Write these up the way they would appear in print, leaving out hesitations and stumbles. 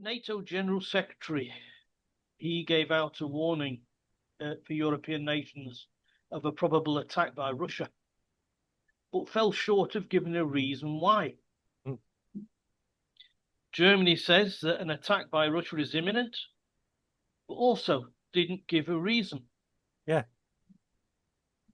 NATO General Secretary, he gave out a warning for European nations of a probable attack by Russia, but fell short of giving a reason why. Mm. Germany says that an attack by Russia is imminent, but also didn't give a reason. Yeah.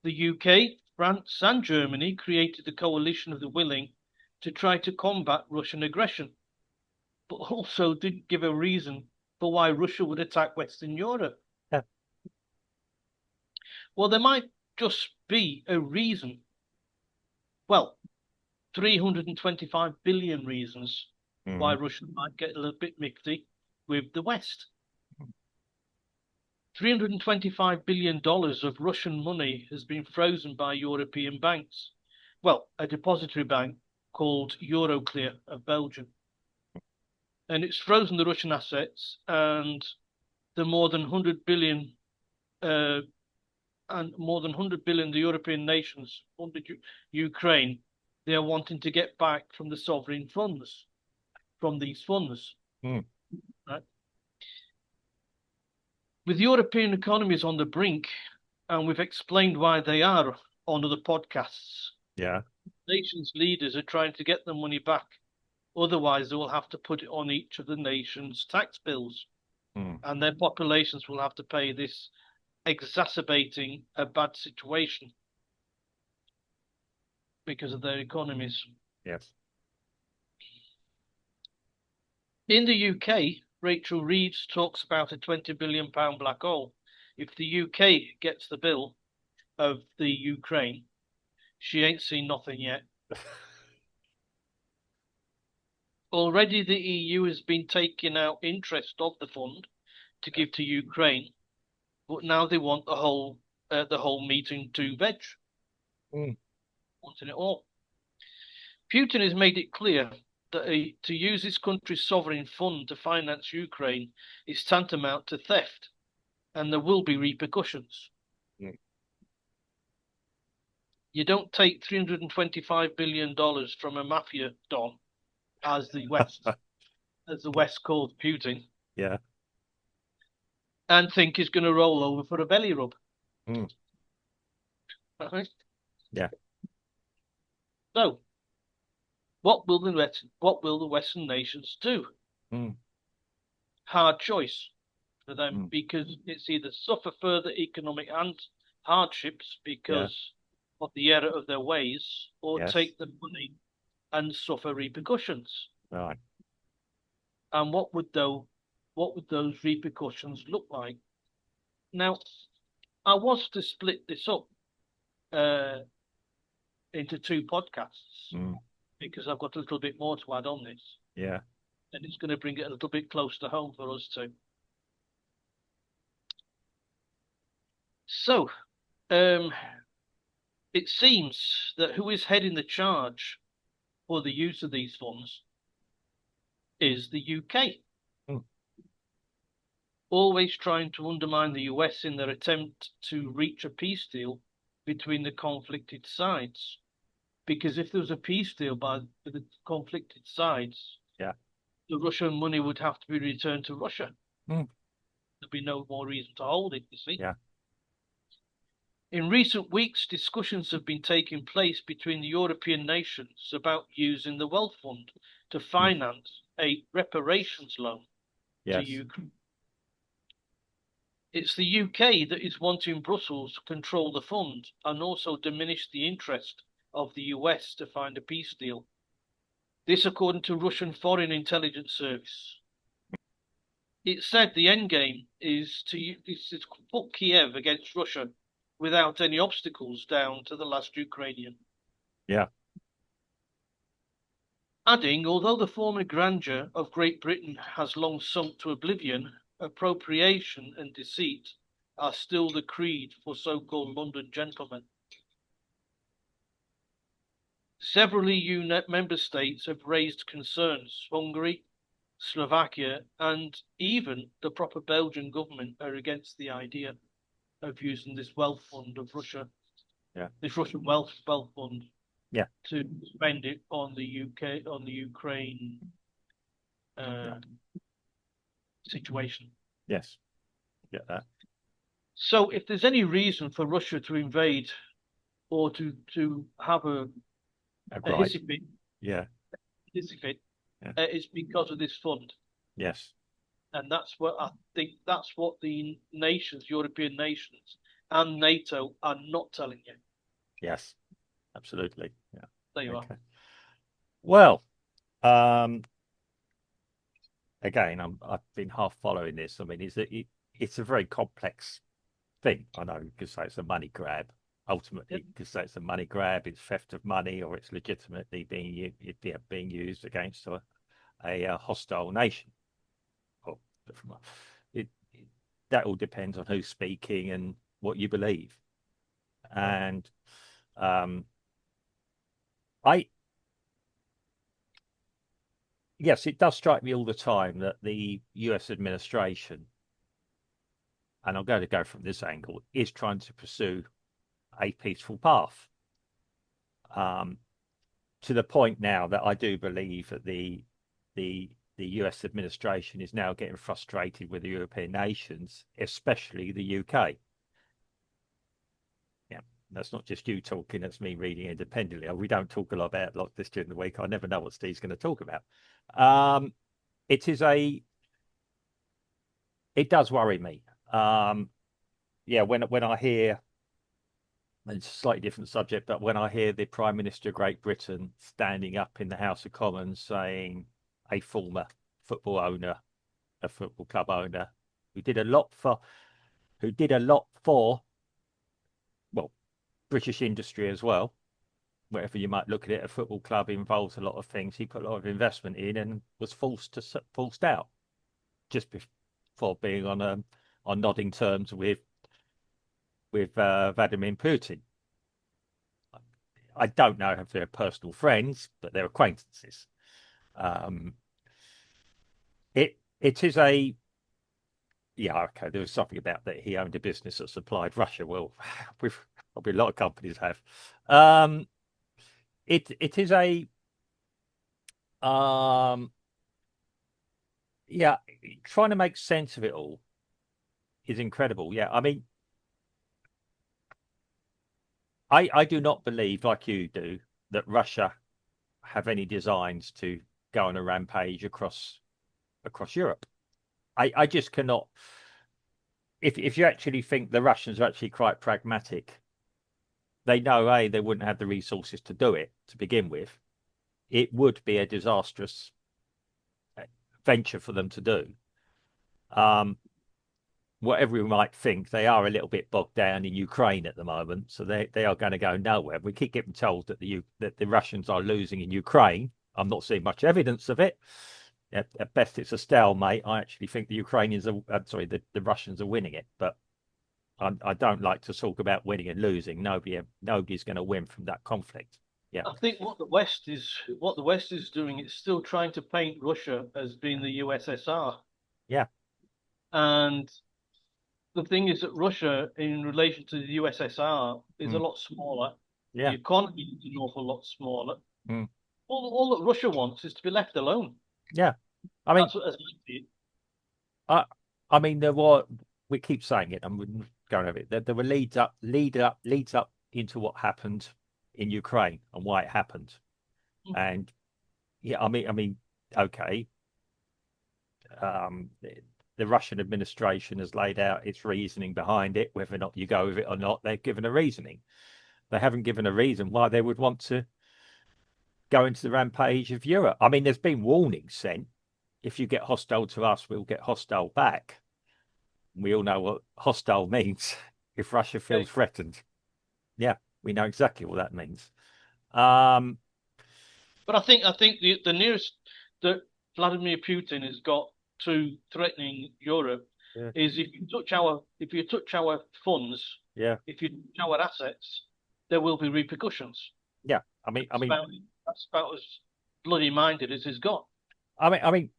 The UK, France, and Germany created the coalition of the willing to try to combat Russian aggression, but also didn't give a reason for why Russia would attack Western Europe. Yeah. Well, there might just be a reason. Well, 325 billion reasons why Russia might get a little bit mixy with the West. $325 billion of Russian money has been frozen by European banks. Well, a depository bank called Euroclear of Belgium. And it's frozen the Russian assets and the more than 100 billion the European nations under Ukraine, they are wanting to get back from the sovereign funds, from these funds. Right? With European economies on the brink, and we've explained why they are on other podcasts. Yeah. Nations' leaders are trying to get the money back. Otherwise, they will have to put it on each of the nation's tax bills. And their populations will have to pay this, exacerbating a bad situation because of their economies. Yes. In the UK, Rachel Reeves talks about a £20 billion black hole. If the UK gets the bill of the Ukraine, she ain't seen nothing yet. Already the EU has been taking out interest of the fund to give to Ukraine, but now they want the whole meeting to veg. Wanting it all. Putin has made it clear that to use his country's sovereign fund to finance Ukraine is tantamount to theft, and there will be repercussions. You don't take $325 billion from a mafia don, as the West calls Putin, Yeah, and think he's going to roll over for a belly rub. Right? Yeah. So, what will the Western nations do? Hard choice for them, because it's either suffer further economic hardships because of the error of their ways, or take the money and suffer repercussions. Right. And what would those repercussions look like? Now, I was to split this up into two podcasts because I've got a little bit more to add on this. Yeah. And it's going to bring it a little bit close to home for us too. So, it seems that who is heading the charge for the use of these funds is the UK. Always trying to undermine the US in their attempt to reach a peace deal between the conflicted sides. Because if there was a peace deal by the conflicted sides, the Russian money would have to be returned to Russia. There'd be no more reason to hold it, you see. Yeah. In recent weeks, discussions have been taking place between the European nations about using the Wealth Fund to finance a reparations loan to Ukraine. It's the UK that is wanting Brussels to control the fund and also diminish the interest of the US to find a peace deal. This according to Russian Foreign Intelligence Service. It said the endgame is to put Kiev against Russia without any obstacles down to the last Ukrainian. Yeah. Adding, although the former grandeur of Great Britain has long sunk to oblivion, appropriation and deceit are still the creed for so-called London gentlemen. Several EU member states have raised concerns. Hungary, Slovakia, and even the proper Belgian government are against the idea of using this wealth fund of Russia, this Russian wealth fund, to spend it on the UK, on the Ukraine situation. Yes. Get that. So if there's any reason for Russia to invade or to have a Right. hissy fit, Yeah. hissy fit, Yeah. it's because of this fund. Yes. And that's what I think that's what the nations, European nations and NATO are not telling you. Yes. Absolutely. Yeah. There you are. Okay. Well, um, again, I've been half following this. I mean, it's a very complex thing. I know you could say it's a money grab. Ultimately, Yep. you could say it's a money grab, it's theft of money, or it's legitimately being used against a hostile nation. Well, it, it, that all depends on who's speaking and what you believe. And um, I, yes, it does strike me all the time that the US administration, and I'm going to go from this angle, is trying to pursue a peaceful path. Um, to the point now that I do believe that the US administration is now getting frustrated with the European nations, especially the UK. Yeah, that's not just you talking, that's me reading independently. We don't talk a lot about like this during the week. I never know what Steve's going to talk about. Um, it is a it does worry me. Yeah, when I hear, and it's a slightly different subject, but when I hear the Prime Minister of Great Britain standing up in the House of Commons saying a former football owner, a football club owner, who did a lot for, who did a lot for, well, British industry as well. Whatever you might look at it, a football club involves a lot of things. He put a lot of investment in and was forced out just before being on nodding terms with Vladimir Putin. I don't know if they're personal friends, but they're acquaintances. Um, it is a yeah, okay. There was something about that he owned a business that supplied Russia. Well, we've probably a lot of companies have. Um, it is a yeah, trying to make sense of it all is incredible. Yeah, I mean, I do not believe, like you do, that Russia have any designs to go on a rampage across Europe. I just cannot. If you actually think the Russians are actually quite pragmatic, they know they wouldn't have the resources to do it to begin with. It would be a disastrous venture for them to do. Um, Whatever we might think, they are a little bit bogged down in Ukraine at the moment, so they are going to go nowhere. We keep getting told that the Russians are losing in Ukraine. I'm not seeing much evidence of it. At best, it's a stalemate. I actually think the Ukrainians are sorry, the Russians are winning it, but I don't like to talk about winning and losing. Nobody's going to win from that conflict. Yeah, I think what the West is doing is still trying to paint Russia as being the USSR. yeah, And the thing is that Russia, in relation to the USSR, is a mm, lot smaller. The yeah, economy is an awful lot smaller. mm, All that Russia wants is to be left alone. yeah. I mean, That's what, as I see it. I I mean there were we keep saying it and we're going over it. There were leads up into what happened in Ukraine and why it happened. And yeah, I mean, okay. The Russian administration has laid out its reasoning behind it. Whether or not you go with it or not, they've given a reasoning. They haven't given a reason why they would want to go into the rampage of Europe. I mean, there's been warnings sent. If you get hostile to us, we'll get hostile back. We all know what hostile means if Russia feels Okay. threatened. Yeah, we know exactly what that means. Um, But I think the nearest that Vladimir Putin has got to threatening Europe yeah, is if you touch our funds, yeah, if you touch our assets, there will be repercussions. yeah. I mean, I That's mean, about that's about as bloody minded as he's got.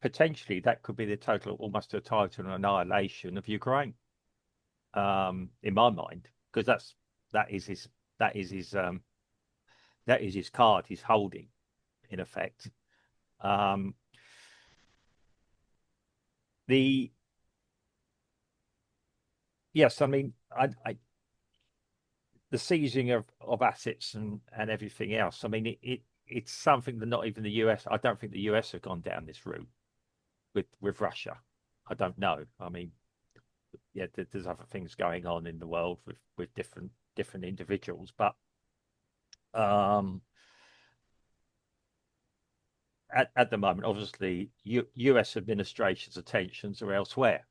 potentially that could be the total, almost a total annihilation of Ukraine. In my mind, because that is his that is his that is his card he's holding in effect. Um, the yes, I mean, the seizing of assets and everything else. I mean, it's something that not even the US. I don't think the US have gone down this route with Russia. I don't know. I mean, yeah, there's other things going on in the world with different individuals, but um, at the moment, obviously, US administration's attentions are elsewhere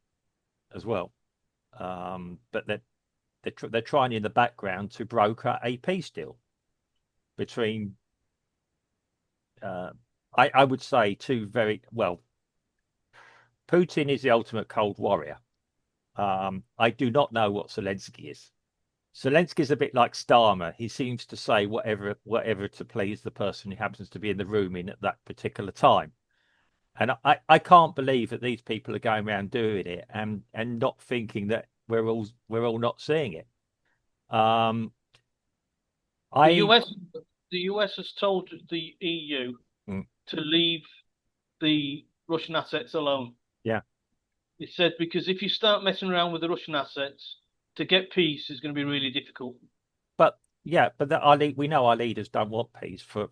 as well. But they're trying in the background to broker a peace deal between, uh, I would say, two very well. Putin is the ultimate cold warrior. I do not know what Zelensky is. Zelensky's a bit like Starmer. He seems to say whatever to please the person who happens to be in the room in at that particular time. And I can't believe that these people are going around doing it and not thinking that we're all not seeing it. Um, The I US the US has told the EU mm, to leave the Russian assets alone. yeah, It said because if you start messing around with the Russian assets, to get peace is going to be really difficult. but we know our leaders don't want peace for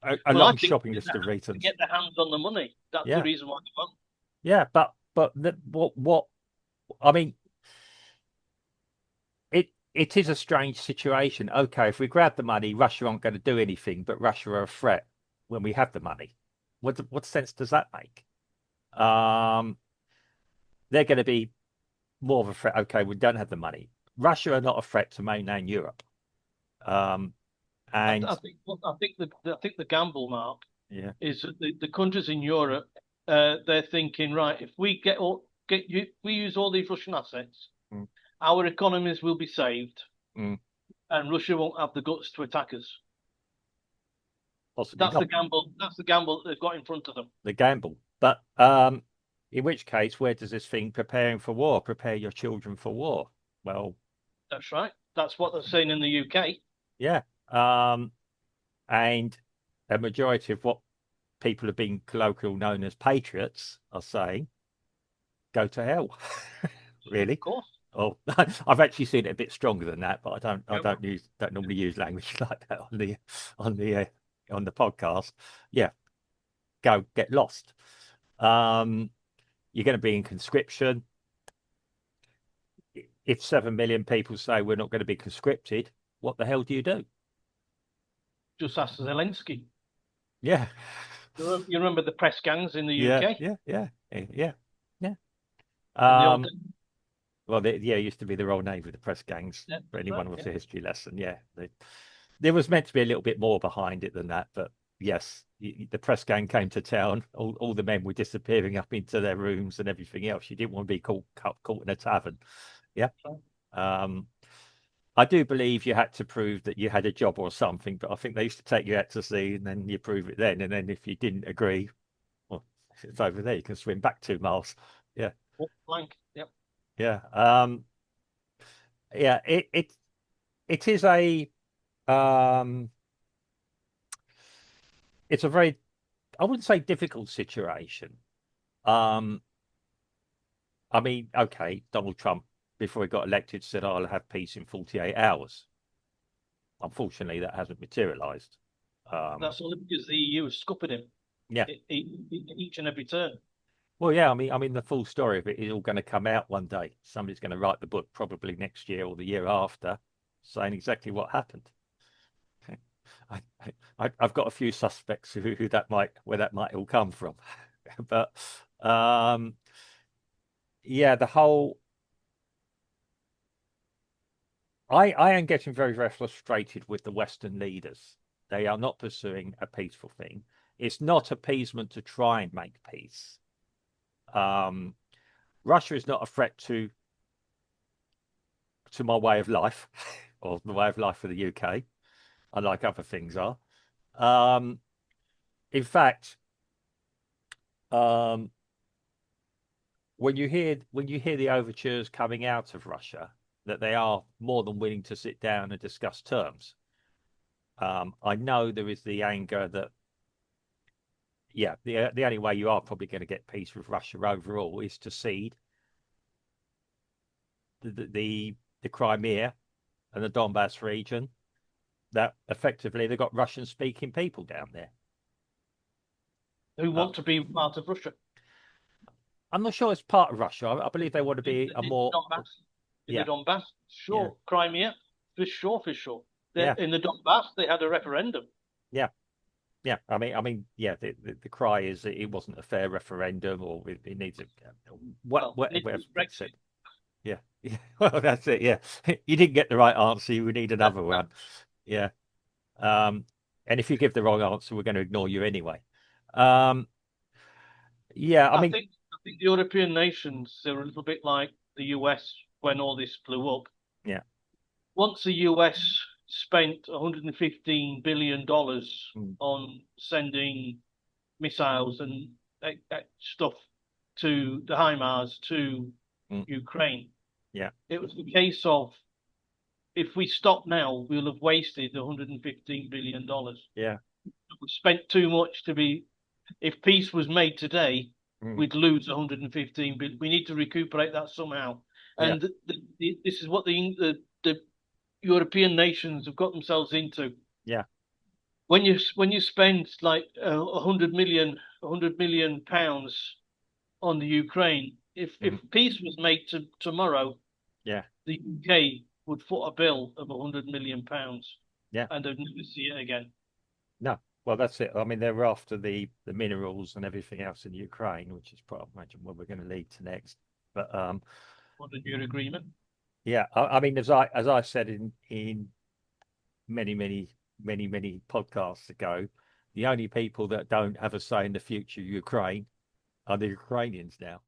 a Well, I long think shopping list of to reasons. get their hands on the money, that's the Yeah, reason why they want. yeah, what I mean, it is a strange situation. Okay, if we grab the money, Russia aren't going to do anything, but Russia are a threat when we have the money. What sense does that make? Um, they're going to be more of a threat. Okay, we don't have the money. Russia are not a threat to mainland Europe. Um, I and think I think the gamble, Mark, yeah, is that the countries in Europe, they're thinking, right, if we we use all these Russian assets, mm, our economies will be saved, mm, and Russia won't have the guts to attack us. possibly That's the not gamble. That's the gamble that they've got in front of them. the gamble. But in which case, where does this thing preparing for war, prepare your children for war? Well, That's right. That's what they're saying in the UK. yeah. Um, and a majority of what people have been colloquial known as patriots are saying, go to hell. Of Really? course. Oh, I've actually seen it a bit stronger than that, but I Yeah, don't normally use language like that on the on the podcast. Yeah, go get lost. Um, you're going to be in conscription. If 7 million people say we're not going to be conscripted, what the hell do you do? just ask Zelensky. Yeah, You remember the press gangs in the yeah, UK yeah, yeah, yeah, yeah. in the old Um, days? well, yeah, it used to be the old name of the press gangs Yeah, for that's right. anyone with Yeah. a history lesson. Yeah, there was meant to be a little bit more behind it than that, but yes, the press gang came to town. All the men were disappearing up into their rooms and everything else. You didn't want to be caught in a tavern. Yeah. Right. Um, I do believe you had to prove that you had a job or something, but I think they used to take you out to sea and then you prove it then. And then if you didn't agree, well, it's over there. You can swim back 2 miles. Yeah. Point blank. Yep. Yeah. Yeah. It is um, it's a very, I wouldn't say difficult situation. Um, I mean, okay, Donald Trump, before he got elected, said, I'll have peace in 48 hours. Unfortunately, that hasn't materialized. Um, That's only because the EU has scuppered him yeah. each and every turn. Well, yeah, I mean, the full story of it is all going to come out one day. Somebody's going to write the book, probably next year or the year after, saying exactly what happened. I've got a few suspects who where that might all come from, but um, yeah, I am getting very, very frustrated with the Western leaders. They are not pursuing a peaceful thing. It's not appeasement to try and make peace. Um, Russia is not a threat to my way of life or the way of life for the UK, unlike other things are. Um, in fact, um, when you hear the overtures coming out of Russia that they are more than willing to sit down and discuss terms, I know there is the anger that yeah, the, only way you are probably going to get peace with Russia overall is to cede. the Crimea and the Donbass region, that effectively they've got Russian speaking people down there. Who Uh, want to be part of Russia. I'm not sure it's part of Russia. I believe they want to be a In more, Donbass, in the yeah, Donbass, yeah, sure. Crimea, for sure, for sure. yeah, In the Donbass, they had a referendum. yeah, yeah. Yeah. The cry is that it wasn't a fair referendum, or it needs a Well, whatever it's it said. Brexit. Yeah, yeah. Well, that's it. Yeah, you didn't get the right answer. You would need another one. Yeah. Um, and if you give the wrong answer, we're going to ignore you anyway. Um, yeah. I think the European nations are a little bit like the US when all this blew up. Yeah. Once the US spent $115 billion Mm, on sending missiles and stuff to the HIMARS to mm, Ukraine, yeah. it was the case of if we stop now, we'll have wasted $115 billion. Yeah. We've spent too much to be. If peace was made today, Mm, we'd lose 115 billion. We need to recuperate that somehow. yeah. And this is what the European nations have got themselves into. Yeah. When you spend like 100 million pounds on the Ukraine, if Mm, peace was made tomorrow, yeah. the UK would foot a bill of £100 million, Yeah. and they'd never see it again. No. Well, that's it. I mean, they're after the minerals and everything else in Ukraine, which is probably, I imagine, what we're going to lead to next. But What a new agreement. yeah, I mean, as I said in many podcasts ago, the only people that don't have a say in the future of Ukraine are the Ukrainians now.